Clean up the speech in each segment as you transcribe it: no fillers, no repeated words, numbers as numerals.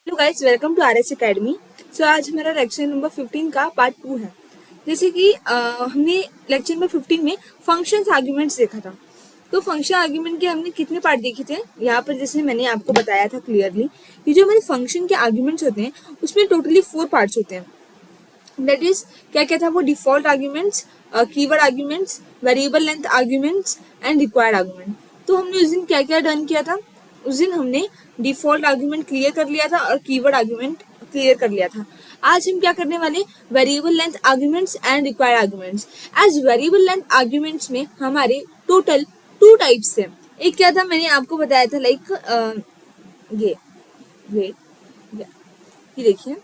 Hello guys, welcome to RS academy. So आज हमारा lecture number 15 का पार्ट 2 है। जैसे कि हमने लेक्चर नंबर 15 में फंक्शंस आर्ग्यूमेंट्स देखा था। तो फंक्शन आर्ग्यूमेंट के हमने कितने पार्ट देखे थे यहाँ पर, जैसे मैंने आपको बताया था क्लियरली कि जो हमारे फंक्शन के आर्ग्यूमेंट्स होते हैं उसमें टोटली 4 पार्ट्स होते हैं। दैट इज क्या क्या था वो, default arguments, keyword arguments, variable length arguments and required argument. तो हमने उस दिन क्या क्या डन किया था? उस दिन हमने डिफॉल्ट आर्ग्यूमेंट क्लियर कर लिया था और कीवर्ड आर्ग्यूमेंट क्लियर कर लिया था। आज हम क्या करने वाले, variable length arguments and required arguments. As variable length arguments में हमारे टोटल 2 टाइप्स थे। एक क्या था, मैंने आपको बताया था, लाइक ये वेट ये देखिए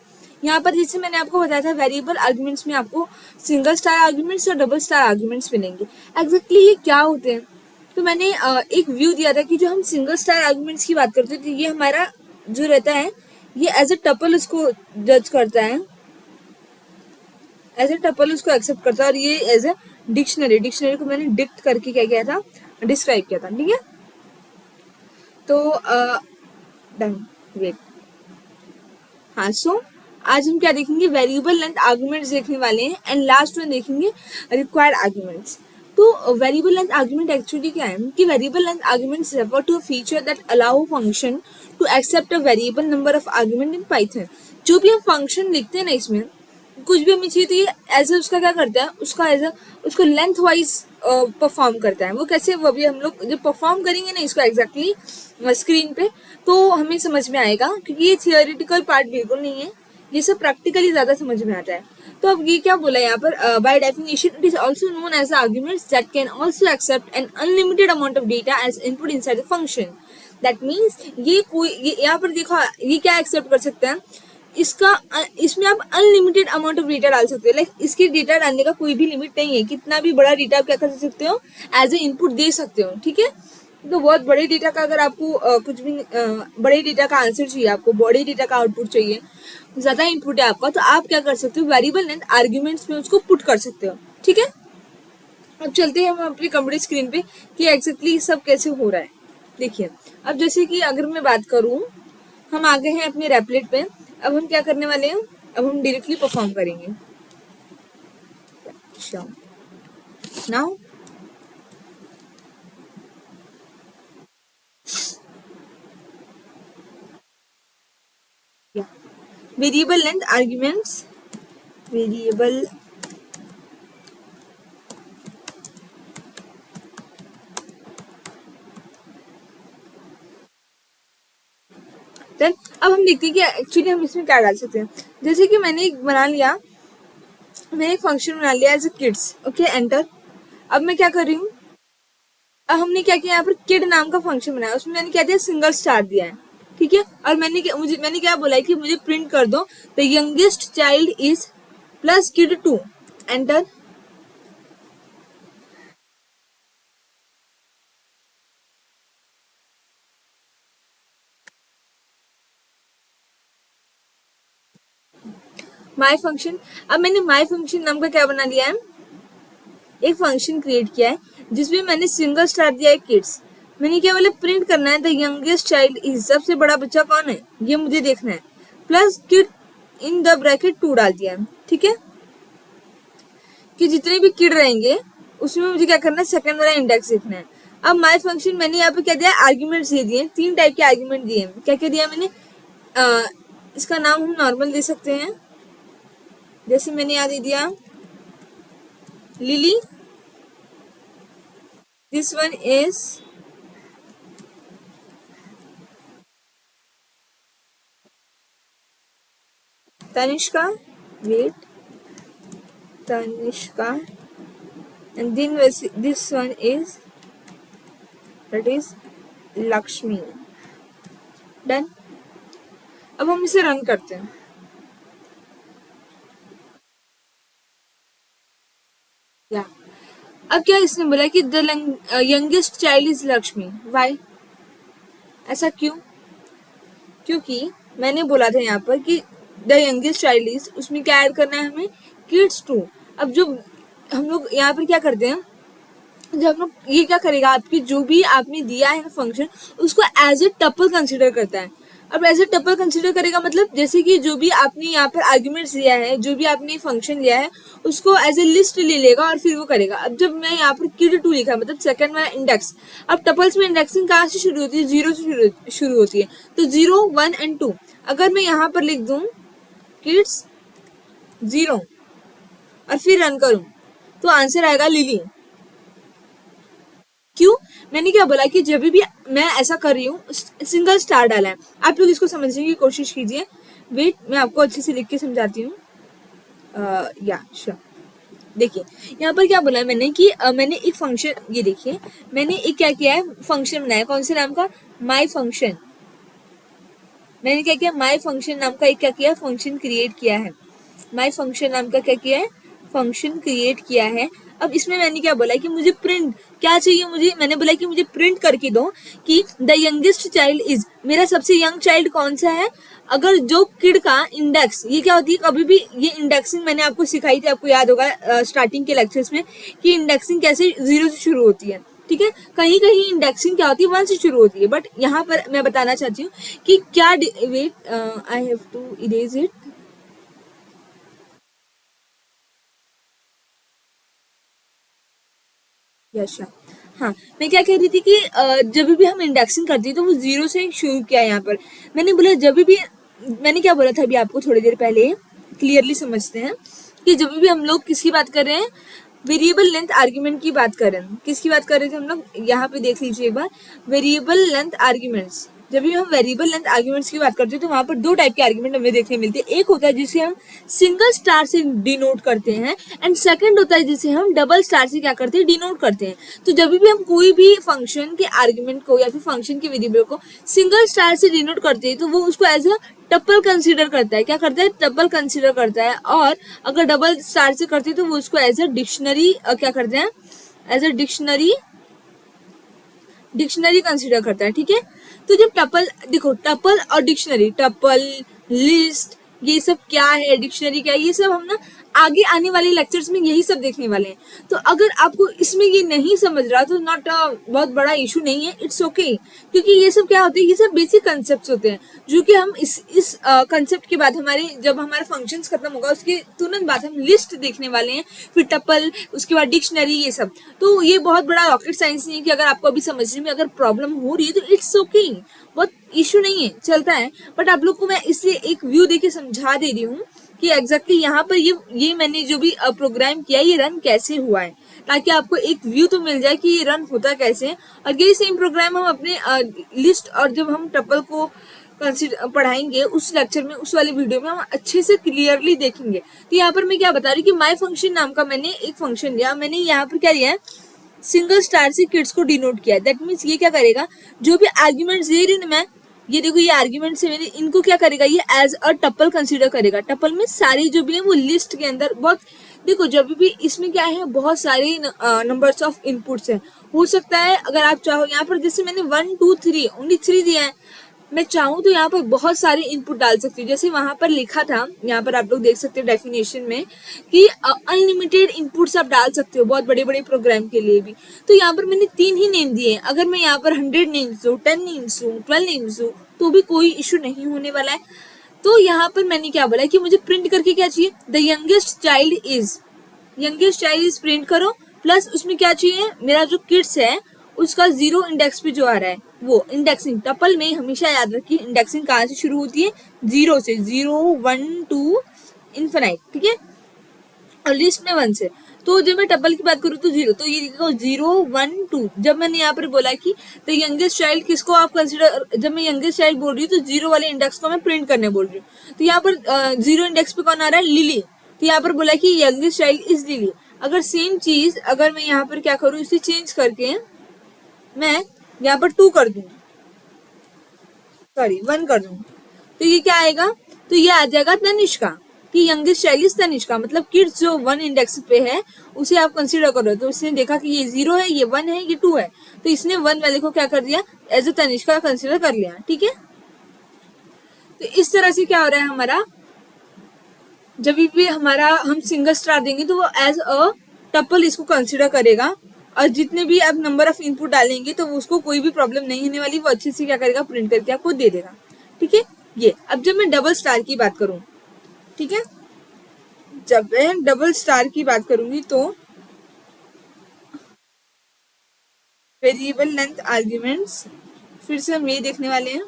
यहाँ पर, जैसे मैंने आपको बताया था वेरिएबल आर्ग्यूमेंट्स में आपको सिंगल स्टार आर्ग्यूमेंट्स और डबल स्टार आर्ग्यूमेंट्स मिलेंगे। एग्जैक्टली ये क्या होते हैं? तो मैंने एक व्यू दिया था कि जो हम सिंगल स्टार आर्ग्यूमेंट्स की बात करते हैं तो ये हमारा जो रहता है ये एज ए टपल उसको जज करता है, एज ए टपल उसको एक्सेप्ट करता है, और ये एज ए डिक्शनरी को मैंने डिक्ट करके क्या किया था, डिस्क्राइब किया था। ठीक है, तो डन, वेट, हाँ। सो आज हम क्या देखेंगे, वेरिएबल लेंथ आर्गुमेंट्स देखने वाले हैं एंड लास्ट में देखेंगे रिक्वायर्ड आर्गुमेंट्स। तो वेरिएबल लेंथ आर्गुमेंट एक्चुअली क्या है कि variable length arguments refer to a feature that allow function to accept a variable number of argument in Python. जो भी हम फंक्शन लिखते हैं ना, इसमें कुछ भी हमें चाहिए तो ये एज ए उसका क्या करता है, उसका एज ए उसको लेंथ वाइज परफॉर्म करता है। वो कैसे, वो भी हम लोग जब परफॉर्म करेंगे ना इसको एग्जैक्टली स्क्रीन पे तो हमें समझ में आएगा, क्योंकि ये थियोरेटिकल पार्ट बिल्कुल नहीं है, ये सब प्रैक्टिकली ज्यादा समझ में आता है। तो अब ये क्या बोला यहाँ पर, by definition it is also known as arguments that can also accept an unlimited amount of data as input inside the function. That means ये कोई, ये यहाँ पर देखो, ये क्या एक्सेप्ट कर सकते हैं, इसका इसमें आप अनलिमिटेड अमाउंट ऑफ डेटा डाल सकते हो। लाइक इसके डेटा डालने का कोई भी लिमिट नहीं है, कितना भी बड़ा डेटा आप क्या कर सकते हो, एज ए इनपुट दे सकते हो। ठीक है, तो बहुत बड़े डेटा का अगर आपको कुछ भी बड़े डेटा का आंसर चाहिए, आपको बड़े डेटा का आउटपुट चाहिए, ज्यादा इनपुट है आपका, तो आप क्या कर सकते हो, वेरिएबल लेंथ आर्ग्यूमेंट्स में उसको पुट कर सकते हो। ठीक है, अब चलते हैं हम अपनी कंप्यूटर स्क्रीन पे कि एग्जैक्टली सब कैसे हो रहा है। देखिए, अब जैसे कि अगर मैं बात करूं, हम आ गए हैं अपने रेपलेट पे। अब हम क्या करने वाले हैं, अब हम डायरेक्टली परफॉर्म करेंगे। Now variable length arguments, variable then अब हम देखते हैं कि एक्चुअली हम इसमें क्या डाल सकते हैं। जैसे कि मैंने एक बना लिया, मैंने एक फंक्शन बना लिया as a kids. Okay, enter. अब मैं क्या कर रही हूँ, अब हमने क्या किया, यहाँ पर किड नाम का फंक्शन बनाया, उसमें मैंने क्या दिया, सिंगल स्टार दिया है। ठीक है, और मैंने क्या बोला है कि मुझे प्रिंट कर दो the youngest child is plus kid 2, enter. My function, अब मैंने माई फंक्शन नाम का क्या बना लिया है, एक फंक्शन क्रिएट किया है जिसमें मैंने सिंगल स्टार दिया है किड्स। मैंने क्या बोला, प्रिंट करना है द यंगेस्ट चाइल्ड इज, सबसे बड़ा बच्चा कौन है ये मुझे देखना है, plus kid in the bracket 2 डाल दिया है। ठीक है, कि जितने भी किड रहेंगे उसमें मुझे क्या करना है, सेकंड वाला इंडेक्स देखना है। अब माय फंक्शन मैंने यहाँ पे क्या दिया, आर्ग्यूमेंट्स दे दिए, 3 टाइप के आर्ग्यूमेंट दिए हैं। क्या क्या दिया मैंने, इसका नाम हम नॉर्मल दे सकते हैं, जैसे मैंने यहाँ दे दिया Lily, this one is Tanishka, wait, Tanishka, and then this one is, that is Lakshmi. Done, अब हम इसे रन करते हैं। या अब क्या इसने बोला कि the youngest child is Lakshmi, why, ऐसा क्यों? क्योंकि मैंने बोला था यहाँ पर कि द यंगेस्ट चाइल्ड इज, उसमें क्या ऐड करना है हमें, किड्स 2। अब जो हम लोग यहाँ पर क्या करते हैं, जब हम लोग ये क्या करेगा, आपकी जो भी आपने दिया है ना फंक्शन, उसको एज ए टपल कंसिडर करता है। अब एज ए टपल कंसिडर करेगा मतलब जैसे कि जो भी आपने यहाँ पर आर्ग्यूमेंट्स लिया है, जो भी आपने फंक्शन लिया है, उसको एज ए लिस्ट ले लेगा और फिर वो करेगा। अब जब मैं यहाँ पर किड टू लिखा मतलब सेकंड वाला इंडेक्स, अब टपल्स में इंडेक्सिंग कहाँ से शुरू होती है? जीरो से शुरू होती है। तो 0, 1 एंड 2 अगर मैं यहाँ पर लिख दूं किड्स 0 और फिर रन करूं तो आंसर आएगा लिली। क्यों? मैंने क्या बोला कि जब भी मैं ऐसा कर रही हूँ, सिंगल स्टार डाला है। आप लोग इसको समझने की कोशिश कीजिए। वेट, मैं आपको अच्छे से लिख के समझाती हूँ। या श्योर। देखिए यहाँ पर क्या बोला है मैंने कि मैंने एक फंक्शन, ये देखिए मैंने एक क्या किया है, फंक्शन बनाया। कौन से नाम का? माई फंक्शन। मैंने क्या किया? माई फंक्शन नाम का एक क्या किया, फंक्शन क्रिएट किया है। माई फंक्शन नाम का क्या किया है, फंक्शन क्रिएट किया है। अब इसमें मैंने क्या बोला कि मुझे प्रिंट क्या चाहिए, मुझे मैंने बोला कि मुझे प्रिंट करके दो कि द यंगेस्ट चाइल्ड इज, मेरा सबसे यंग चाइल्ड कौन सा है। अगर जो किड का इंडेक्स, ये क्या होती है, कभी भी ये इंडेक्सिंग मैंने आपको सिखाई थी, आपको याद होगा स्टार्टिंग के लेक्चर्स में कि इंडेक्सिंग कैसे 0 से शुरू होती है। ठीक है, कहीं कहीं इंडेक्सिंग क्या होती है 1 से शुरू होती है, बट यहाँ पर मैं बताना चाहती हूँ कि क्या, wait I have to erase it. Yes, हाँ, मैं क्या कह रही थी कि जब भी हम इंडेक्सिंग करते हैं तो वो 0 से शुरू किया है। यहाँ पर मैंने बोला जब भी, मैंने क्या बोला था अभी आपको थोड़ी देर पहले, क्लियरली समझते हैं कि जब भी हम लोग किसकी बात कर रहे हैं, वेरिएबल लेंथ आर्ग्यूमेंट की बात कर रहे हैं। किसकी बात कर रहे थे हम लोग? यहाँ पे देख लीजिए एक बार, वेरिएबल लेंथ आर्ग्यूमेंट्स। जब भी हम वेरिएबल लेंथ आर्ग्यूमेंट्स की बात करते हैं तो वहां पर दो टाइप के आर्ग्यूमेंट हमें देखने मिलते हैं। एक होता है जिसे हम सिंगल स्टार से डिनोट करते हैं, एंड सेकंड होता है जिसे हम डबल स्टार से क्या करते हैं, डिनोट करते हैं। तो जब भी हम कोई भी फंक्शन के आर्ग्यूमेंट को या फिर फंक्शन के वेरिएबल को सिंगल स्टार से डिनोट करते हैं तो वो उसको एज अ टपल कंसीडर करता है। क्या करता है? टपल कंसीडर करता है। और अगर डबल स्टार से करते हैं तो वो उसको एज अ डिक्शनरी क्या करते हैं, एज अ डिक्शनरी कंसीडर करता है। ठीक है, तो जब टपल, देखो टपल और डिक्शनरी, टपल, लिस्ट, ये सब क्या है, डिक्शनरी क्या है, ये सब हम ना आगे आने वाले लेक्चर्स में यही सब देखने वाले हैं। तो अगर आपको इसमें ये नहीं समझ रहा तो नॉट बहुत बड़ा इशू नहीं है, इट्स ओके क्योंकि ये सब क्या होते हैं, ये सब बेसिक कंसेप्ट होते हैं जो कि हम इस कंसेप्ट के बाद हमारे जब हमारा फंक्शंस खत्म होगा उसके तुरंत बाद हम लिस्ट देखने वाले हैं, फिर टपल, उसके बाद डिक्शनरी, ये सब। तो ये बहुत बड़ा रॉकेट साइंस नहीं है कि अगर आपको अभी समझने में अगर प्रॉब्लम हो रही है तो इट्स ओके, बहुत इशू नहीं है, चलता है। बट आप लोग को मैं इसलिए एक व्यू देके समझा दे रही हूँ कि एग्जैक्टली यहाँ पर ये मैंने जो भी प्रोग्राम किया ये रन कैसे हुआ है, ताकि आपको एक व्यू तो मिल जाए कि ये रन होता कैसे है। और यही सेम प्रोग्राम हम अपने लिस्ट और जब हम टपल को पढ़ाएंगे उस लेक्चर में, उस वाले वीडियो में हम अच्छे से क्लियरली देखेंगे। तो यहाँ पर मैं क्या बता रही हूँ कि माई फंक्शन नाम का मैंने एक फंक्शन लिया, मैंने यहाँ पर क्या लिया है, सिंगल स्टार से किड्स को डिनोट किया। दैट मीन्स ये क्या करेगा, जो भी आर्ग्यूमेंट्स दे रही हूँ मैं, ये देखो ये आर्ग्यूमेंट्स है मेरे, इनको क्या करेगा, ये एज अ टपल कंसीडर करेगा। टपल में सारी जो भी है वो लिस्ट के अंदर, बहुत देखो जब भी इसमें क्या है, बहुत सारे नंबर्स ऑफ इनपुट्स हैं। हो सकता है अगर आप चाहो, यहाँ पर जैसे मैंने 1 2 3 ओनली 3 दिया है, मैं चाहूँ तो यहाँ पर बहुत सारे इनपुट डाल सकती हूँ। जैसे वहां पर लिखा था, यहाँ पर आप लोग देख सकते हो डेफिनेशन में कि अनलिमिटेड इनपुट्स आप डाल सकते हो बहुत बड़े बड़े प्रोग्राम के लिए भी। तो यहाँ पर मैंने 3 ही नेम दिए हैं। अगर मैं यहाँ पर 100 नेम्स दूँ, 10 नेम्स दूँ, 12 नेम्स दूँ तो भी कोई इशू नहीं होने वाला है। तो यहाँ पर मैंने क्या बोला कि मुझे प्रिंट करके क्या चाहिए, the youngest child is, youngest child is print करो, प्लस उसमें क्या चाहिए, मेरा जो किड्स है उसका 0 इंडेक्स पे जो आ रहा है वो इंडेक्सिंग। टपल में हमेशा याद रखिए इंडेक्सिंग कहाँ से शुरू होती है, 0 से, 0 1 2 इन्फिनाइट। ठीक है, और लिस्ट में 1 से। तो जब मैं टपल की बात करूँ तो 0, तो ये देखो 0 1 2। जब मैंने यहाँ पर बोला कि तो यंगेस्ट चाइल्ड किसको आप कंसिडर, जब मैं यंगेस्ट चाइल्ड बोल रही हूँ तो 0 वाले इंडेक्स को मैं प्रिंट करने बोल रही हूँ। तो यहाँ पर 0 इंडेक्स पे कौन आ रहा है, लिली। तो यहाँ पर बोला कि यंगेस्ट चाइल्ड इज लिली। अगर सेम चीज अगर मैं यहाँ पर क्या करूँ, इसे चेंज करके मैं यहाँ पर 2 कर दूँ, सॉरी 1 कर दूँ, तो ये क्या आएगा, तो ये आ जाएगा तनिष्का, कि यंगेस्ट चाइल्ड इज तनिष्का। मतलब किड्स जो 1 इंडेक्स पे है उसे आप कंसीडर करो। तो इसने देखा कि ये 0 है, ये 1 है, ये 2 है, तो इसने 1 वाले को क्या कर दिया, एज अ तनिष्का कंसीडर कर लिया। ठीक है, तो इस तरह से क्या हो रहा है हमारा, जब भी हमारा हम सिंगल स्टार देंगे तो वो एज अ टपल इसको कंसीडर करेगा, और जितने भी आप नंबर ऑफ इनपुट डालेंगे तो उसको कोई भी प्रॉब्लम नहीं होने वाली, वो अच्छे से क्या करेगा, प्रिंट करके आपको दे देगा। ठीक है। ये अब जब मैं डबल स्टार की बात करूं, ठीक है, जब मैं डबल स्टार की बात करूंगी तो वेरिएबल लेंथ आर्ग्यूमेंट्स, फिर से हम ये देखने वाले हैं।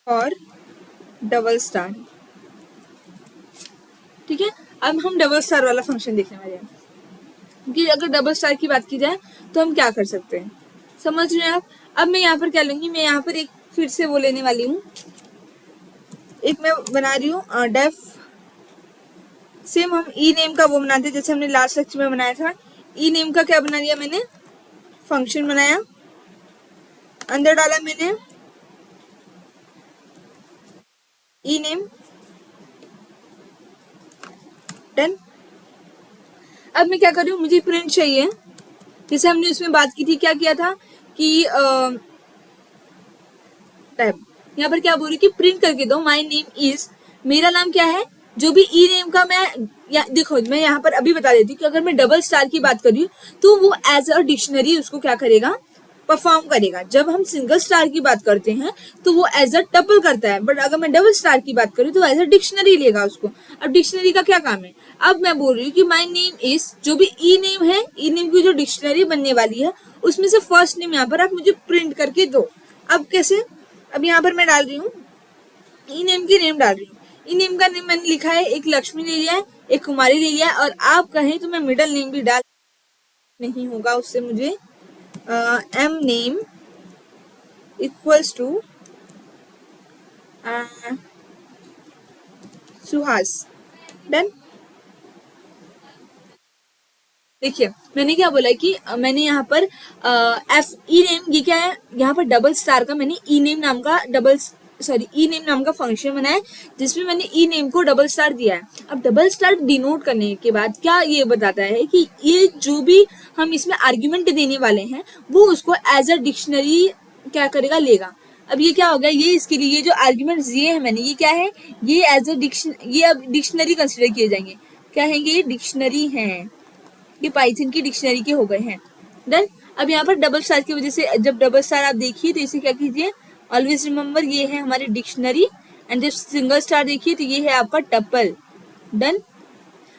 और डबल स्टार, ठीक है। अब हम डबल स्टार वाला फंक्शन देखने वाले हैं कि अगर डबल स्टार की बात की जाए तो हम क्या कर सकते हैं, समझ रहे हैं आप। अब मैं यहाँ पर क्या लूंगी, मैं यहाँ पर एक फिर से वो लेने वाली हूँ, एक मैं बना रही हूँ डेफ, सेम हम ई नेम का वो बनाते हैं जैसे हमने लास्ट लेक्चर में बनाया था। ई नेम का क्या बना लिया मैंने, फंक्शन बनाया, अंदर डाला मैंने ई नेम, डन। अब मैं क्या कर रही हूँ, मुझे प्रिंट चाहिए, जैसे हमने उसमें बात की थी, क्या किया था कि टैब, यहाँ पर क्या बोल रही कि प्रिंट करके दो माय नेम इज, मेरा नाम क्या है, जो भी ई नेम का मैं देखो मैं यहाँ पर अभी बता देती हूँ कि अगर मैं डबल स्टार की बात कर रही हूँ तो वो एज अ डिक्शनरी उसको क्या करेगा, परफॉर्म करेगा। जब हम सिंगल स्टार की बात करते हैं तो वो एज अ टपल करता है, बट अगर मैं डबल स्टार की बात करूँ तो एज अ डिक्शनरी लेगा उसको। अब डिक्शनरी का क्या काम है, अब मैं बोल रही हूँ कि माय नेम इज, जो भी ई नेम है, ई नेम की जो डिक्शनरी बनने वाली है उसमें से फर्स्ट नेम यहाँ पर आप मुझे प्रिंट करके दो। अब कैसे, अब यहाँ पर मैं डाल रही हूँ ई नेम की नेम डाल रही हूँ, ई नेम का नेम मैंने लिखा है, एक लक्ष्मी ले लिया है, एक कुमारी ले लिया है, और आप कहें तो मैं मिडल नेम भी डाल, नहीं होगा उससे मुझे M name equals to Suhas, done. देखिए मैंने क्या बोला कि मैंने यहाँ पर एफ ई नेम, ये क्या है, यहाँ पर डबल स्टार का मैंने ई नेम नाम का ई नेम नाम का फंक्शन बनाया है जिसमें मैंने ई नेम को डबल स्टार दिया है। अब डबल स्टार डिनोट करने के बाद क्या ये बताता है कि ये जो भी हम इसमें आर्ग्यूमेंट देने वाले हैं वो उसको एज अ डिक्शनरी क्या करेगा, लेगा। अब ये क्या हो गया, ये इसके लिए ये जो आर्ग्यूमेंट्स दिए हैं मैंने, ये क्या है, ये एज अ ये अब डिक्शनरी कंसिडर किए जाएंगे। क्या है ये, डिक्शनरी हैं, ये पाइथन की डिक्शनरी के हो गए हैं, डन। अब यहाँ पर डबल स्टार की वजह से, जब डबल स्टार आप देखिए तो इसे क्या कीजिए, ऑलवेज रिमेंबर ये है हमारी डिक्शनरी, एंड जब सिंगल स्टार देखिए तो ये है आपका टपल, डन।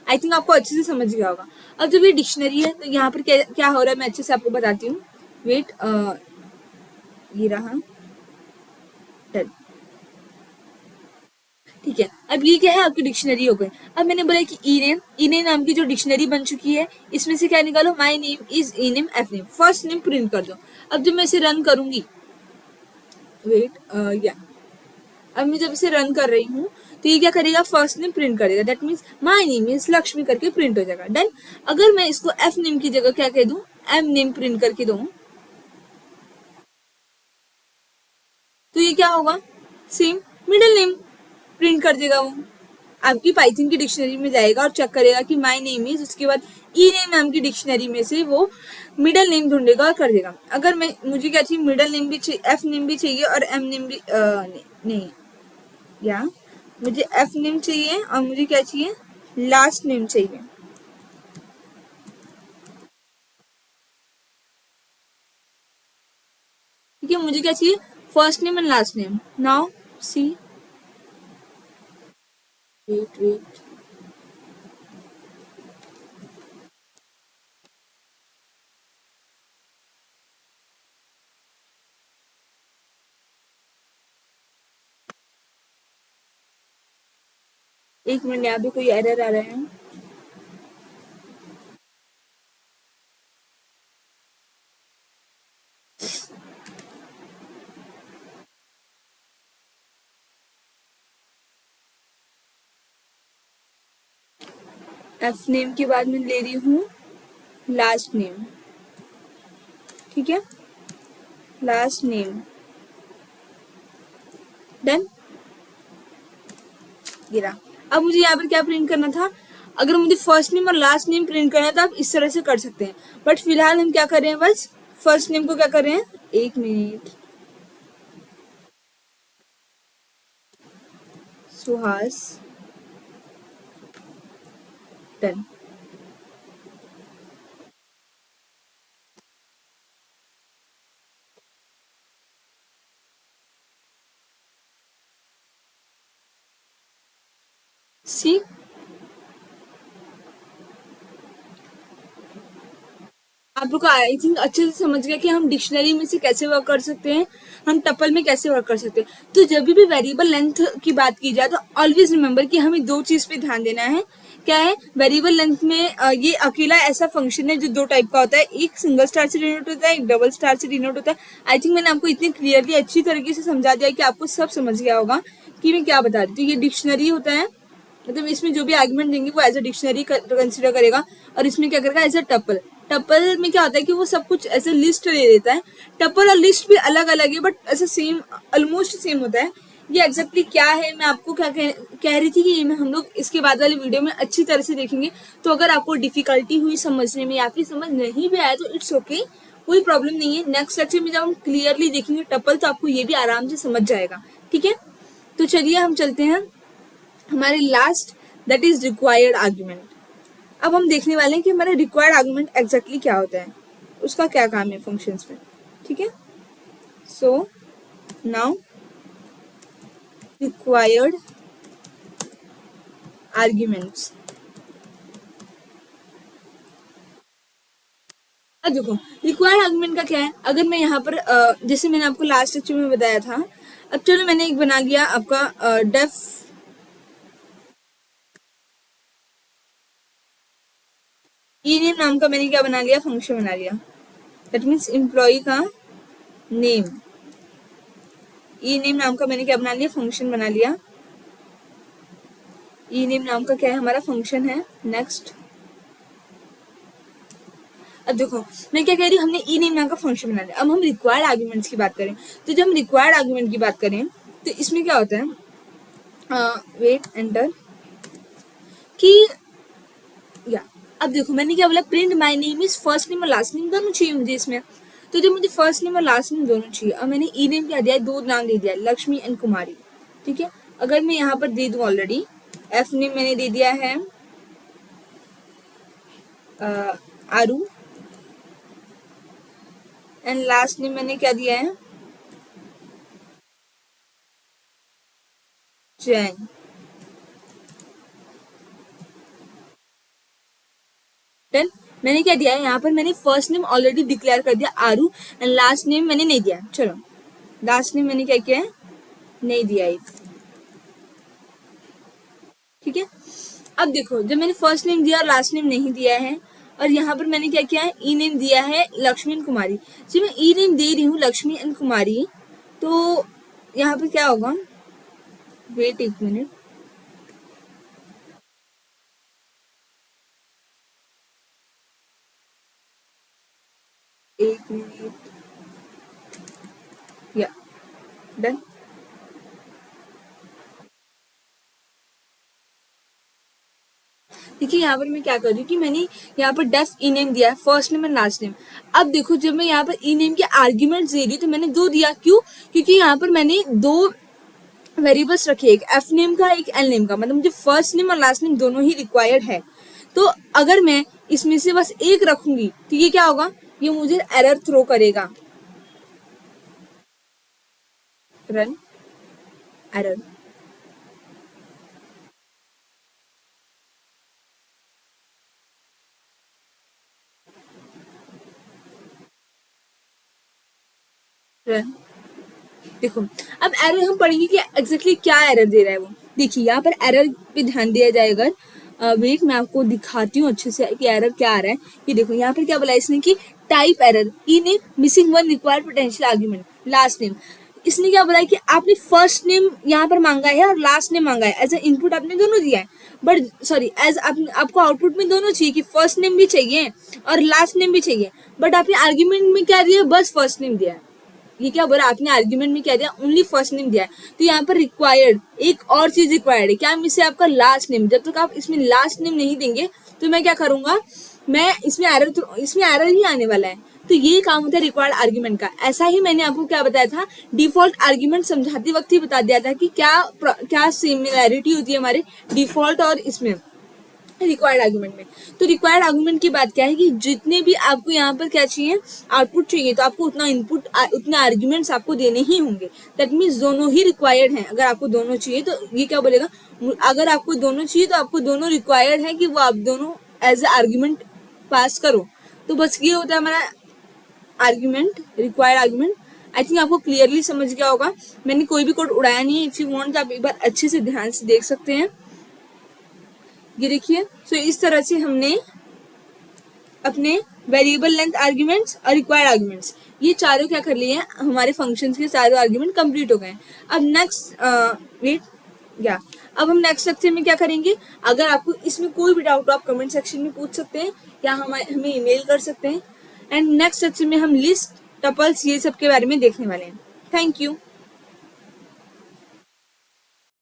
आई थिंक आपको अच्छे से समझ गया होगा। अब जब ये डिक्शनरी है तो यहाँ पर क्या क्या हो रहा है, मैं अच्छे से आपको बताती हूँ, वेट, ये रहा, डन, ठीक है। अब ये क्या है, आपकी डिक्शनरी हो गई। अब मैंने बोला कि ई नेम नाम की जो डिक्शनरी बन चुकी है इसमें से क्या निकालो, my name is E name F name, first name print कर दो। अब जब मैं इसे रन करूंगी, वेट, या अब मैं जब इसे रन कर रही हूँ तो ये क्या करेगा, फर्स्ट नेम प्रिंट करेगा, that means my name is Lakshmi करके प्रिंट हो जाएगा, डन। अगर मैं इसको एफ नेम की जगह क्या कह दूं, एम नेम प्रिंट करके दूं, तो ये क्या होगा, सेम मिडिल नेम प्रिंट कर देगा वो। आपकी पाइथन की डिक्शनरी में जाएगा और चेक करेगा कि माय नेम इज, उसके बाद ई नेम नाम की डिक्शनरी में से वो मिडल नेम ढूंढेगा और कर देगा। अगर मैं, मुझे क्या चाहिए, मिडल नेम भी चाहिए, एफ नेम भी चाहिए, और एम नेम भी नहीं, या मुझे एफ नेम चाहिए और मुझे क्या चाहिए, लास्ट नेम चाहिए। ठीक है, मुझे क्या चाहिए, first name and last name. Now see, wait wait, एक मिनट, यहाँ पे कोई एरर आ रहा है। एफ नेम के बाद मैं ले रही हूँ लास्ट नेम, ठीक है, लास्ट नेम, डन, गिरा। अब मुझे यहाँ पर क्या प्रिंट करना था, अगर मुझे फर्स्ट नेम और लास्ट नेम प्रिंट करना है तो आप इस तरह से कर सकते हैं, बट फिलहाल हम क्या कर रहे हैं, बस फर्स्ट नेम को क्या कर रहे हैं, एक मिनट, सुहास, डन। सी आप लोग को आई थिंक अच्छे से समझ गया कि हम डिक्शनरी में से कैसे वर्क कर सकते हैं, हम टपल में कैसे वर्क कर सकते हैं। तो जब भी वेरिएबल लेंथ की बात की जाए तो ऑलवेज रिमेंबर कि हमें दो चीज पे ध्यान देना है। क्या है? वेरिएबल लेंथ में ये अकेला ऐसा फंक्शन है जो दो टाइप का होता है, एक सिंगल स्टार से डिनोट होता है, एक डबल स्टार से डिनोट होता है। आई थिंक मैंने आपको इतनी क्लियरली अच्छी तरीके से समझा दिया कि आपको सब समझ गया होगा कि मैं क्या बता रही थी। ये डिक्शनरी होता है, मतलब इसमें जो भी आर्गुमेंट देंगे वो एज अ डिक्शनरी कंसिडर करेगा, और इसमें क्या करेगा? As a tuple. टपल में क्या होता है कि वो सब कुछ ऐसे लिस्ट ले लेता है। टपल और लिस्ट भी अलग अलग है, बट ऐसे सेम, ऑलमोस्ट सेम होता है। ये एग्जैक्टली क्या है, मैं आपको क्या कह रही थी कि ये हम लोग इसके बाद वाली वीडियो में अच्छी तरह से देखेंगे। तो अगर आपको डिफिकल्टी हुई समझने में या फिर समझ नहीं भी आया तो इट्स ओके, कोई प्रॉब्लम नहीं है। नेक्स्ट लेक्चर में जब हम क्लियरली देखेंगे टपल तो आपको ये भी आराम से समझ जाएगा। ठीक है, तो चलिए हम चलते हैं हमारे last, that is required argument. अब हम देखने वाले हैं कि हमारा रिक्वायर्ड आर्गुमेंट एग्जैक्टली क्या होता है, उसका क्या काम है फंक्शंस में। ठीक है, सो नाउ रिक्वायर्ड आर्ग्यूमेंट्स। अब देखो रिक्वायर्ड आर्गुमेंट का क्या है। अगर मैं यहाँ पर जैसे मैंने आपको लास्ट लेक्चर में बताया था, अब चलो मैंने एक बना लिया आपका डेफ ई नेम नाम का, मैंने क्या बना लिया? फंक्शन बना लिया। दैट मीन्स एम्प्लॉय का नेम, ई नेम नाम का मैंने क्या बना लिया? फंक्शन बना लिया। ई नेम नाम का क्या है? हमारा फंक्शन है। नेक्स्ट, अब देखो मैं क्या कह रही हूँ, हमने ई नेम नाम का फंक्शन बना लिया। अब हम रिक्वायर्ड आर्गुमेंट्स की बात करें, तो जब हम रिक्वायर्ड आर्गुमेंट की बात करें तो इसमें क्या होता है, वेट एंटर कि या अब देखो मैंने क्या बोला? Print my name is first name और लास्ट नेम दोनों चाहिए मुझे इसमें। तो जब मुझे फर्स्ट नेम और लास्ट नेम दोनों चाहिए, अब मैंने ई नेम क्या दिया है? दो नाम दे दिया, लक्ष्मी एंड कुमारी। ठीक है, अगर मैं यहाँ पर दे दूँ ऑलरेडी, एफ नेम मैंने दे दिया है आरू, एंड लास्ट नेम मैंने क्या दिया है? जैन। देन मैंने क्या दिया है यहाँ पर? मैंने फर्स्ट नेम ऑलरेडी डिक्लेयर कर दिया आरू, एंड लास्ट नेम मैंने नहीं दिया। चलो लास्ट नेम मैंने क्या किया है? नहीं दिया है। ठीक है, अब देखो जब मैंने फर्स्ट नेम दिया और लास्ट नेम नहीं दिया है, और यहाँ पर मैंने क्या किया है? ई नेम दिया है लक्ष्मी एंड कुमारी। जब मैं ई नेम दे रही हूँ लक्ष्मी एंड कुमारी, तो यहाँ पर क्या होगा? वेट एक मिनट, एक मिनट, या डन। देखिए यहाँ पर मैं क्या कर रही हूँ कि मैंने यहाँ पर डेफ ई नेम दिया है, first name and last name. अब देखो जब मैं यहाँ पर ई नेम के आर्ग्यूमेंट्स दे रही हूँ तो मैंने दो दिया, क्यों? क्योंकि यहाँ पर मैंने दो वेरिएबल्स रखे, एक एफ नेम का एक एल नेम का, मतलब मुझे फर्स्ट नेम और लास्ट नेम दोनों ही रिक्वायर्ड है। तो अगर मैं इसमें से बस एक रखूंगी तो ये क्या होगा? ये मुझे एरर थ्रो करेगा। Run error. रन, देखो अब एरर हम पढ़ेंगे कि एग्जैक्टली क्या एरर दे रहा है वो। देखिए यहाँ पर एरर पे ध्यान दिया जाएगा। वेट मैं आपको दिखाती हूँ अच्छे से कि एरर क्या आ रहा है। ये देखो यहाँ पर क्या बोला इसने कि type error, e name missing one required potential argument, last name. इसने क्या बोला है कि आपने फर्स्ट नेम यहाँ पर मांगा है और लास्ट नेम मांगा है, एज ए इनपुट आपने दोनों दिया है, बट सॉरी एज आपको आउटपुट में दोनों चाहिए कि फर्स्ट नेम भी चाहिए और लास्ट नेम भी चाहिए, बट आपने आर्ग्यूमेंट में क्या दिया? बस फर्स्ट नेम दिया है। ये क्या बोला आपने? आर्ग्यूमेंट में क्या दिया? ओनली फर्स्ट नेम दिया है। तो यहाँ पर रिक्वायर्ड एक और चीज रिक्वायर्ड है, क्या? इससे आपका लास्ट नेम। जब तक आप इसमें लास्ट नेम नहीं देंगे तो मैं क्या करूंगा? मैं इसमें एरर ही आने वाला है। तो ये काम होता है रिक्वायर्ड आर्ग्यूमेंट का। ऐसा ही मैंने आपको क्या बताया था? डिफॉल्ट आर्ग्यूमेंट समझाते वक्त ही बता दिया था कि क्या क्या सिमिलैरिटी होती है हमारे डिफॉल्ट और इसमें। रिक्वायर्ड आर्गुमेंट में। तो रिक्वायर्ड आर्गुमेंट की बात क्या है कि जितने भी आपको यहाँ पर क्या चाहिए, आउटपुट चाहिए, तो आपको उतना इनपुट, उतने आर्गुमेंट्स आपको देने ही होंगे। दैट मीन्स दोनों ही रिक्वायर्ड हैं। अगर आपको दोनों चाहिए तो ये क्या बोलेगा, अगर आपको दोनों चाहिए तो आपको दोनों रिक्वायर्ड है कि वो आप दोनों एज ए आर्ग्यूमेंट पास करो। तो बस ये होता है हमारा argument, required argument. I think आपको क्लियरली समझ गया होगा, मैंने कोई भी कोड उड़ाया नहीं है। इफ यू वांट तो आप एक बार अच्छे से ध्यान से देख सकते हैं। ये देखिए, सो इस तरह से हमने अपने वेरिएबल लेंथ आर्ग्यूमेंट्स और रिक्वायर्ड आर्ग्यूमेंट्स ये चारों क्या कर लिए हैं, हमारे फंक्शंस के चारों आर्ग्यूमेंट कंप्लीट हो गए हैं। अब नेक्स्ट अब हम नेक्स्ट लेक्चर में क्या करेंगे, अगर आपको इसमें कोई भी डाउट हो आप कमेंट सेक्शन में पूछ सकते हैं या हमें ईमेल कर सकते हैं। एंड नेक्स्ट लेक्चर में हम लिस्ट, टपल्स, ये सब के बारे में देखने वाले हैं। Thank you.